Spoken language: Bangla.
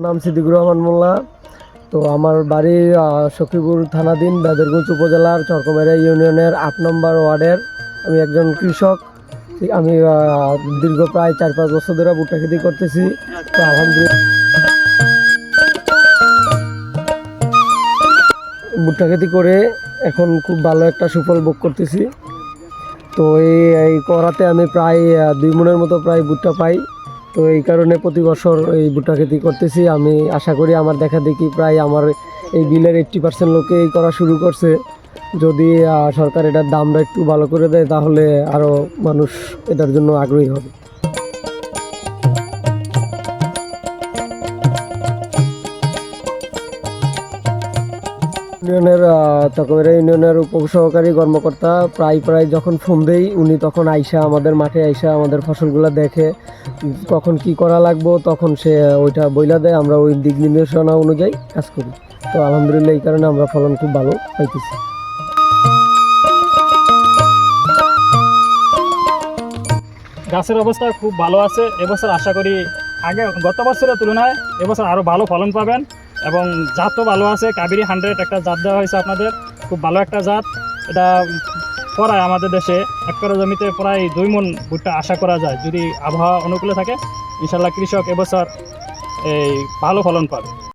নাম সিদ্দিকুর রহমান মোল্লা। তো আমার বাড়ি সখীপুর থানাধীন বেদরগঞ্জ উপজেলার চরকমাইরা ইউনিয়নের ৮ নম্বর ওয়ার্ডের। আমি একজন কৃষক। আমি দীর্ঘ প্রায় ৪-৫ বছর ধরে ভুট্টা খেতি করতেছি। তো আলহামদুলিল্লাহ ভুট্টা খেতি করে এখন খুব ভালো একটা সুফল ভোগ করতেছি। তো এই করাতে আমি প্রায় ২ মণের মতো প্রায় ভুট্টা পাই। তো এই কারণে প্রতি বছর এই ভুট্টা খেতি করতেছি। আমি আশা করি আমার দেখা দেখি প্রায় আমার এই বিলের 80% লোকে এই করা শুরু করছে। যদি সরকার এটার দামটা একটু ভালো করে দেয় তাহলে আরও মানুষ এটার জন্য আগ্রহী হবে। ইউনিয়নের চকবাড়িয়া ইউনিয়নের উপসহকারী কর্মকর্তা প্রায় যখন ফোন দেই উনি তখন আইসা আমাদের মাঠে আইসা আমাদের ফসলগুলো দেখে কখন কি করা লাগবো তখন সে ওইটা বইলা দেয়, আমরা ওই দিক নির্দেশনা অনুযায়ী কাজ করি। তো আলহামদুলিল্লাহ এই কারণে আমরা ফলন খুব ভালো পাইতেছি। গাছের অবস্থা খুব ভালো আছে। এবছর আশা করি গত বছরের তুলনায় এবছর আরও ভালো ফলন পাবেন এবং জাতও ভালো আছে। কাবেরী 100 একটা জাত দেওয়া হয়েছে আপনাদের, খুব ভালো একটা জাত। এটা প্রায় আমাদের দেশে 1 একর জমিতে প্রায় 2 মণ ভুট্টা আশা করা যায় যদি আবহাওয়া অনুকূলে থাকে। ইনশাল্লাহ কৃষক এবছর এই ভালো ফলন পাবে।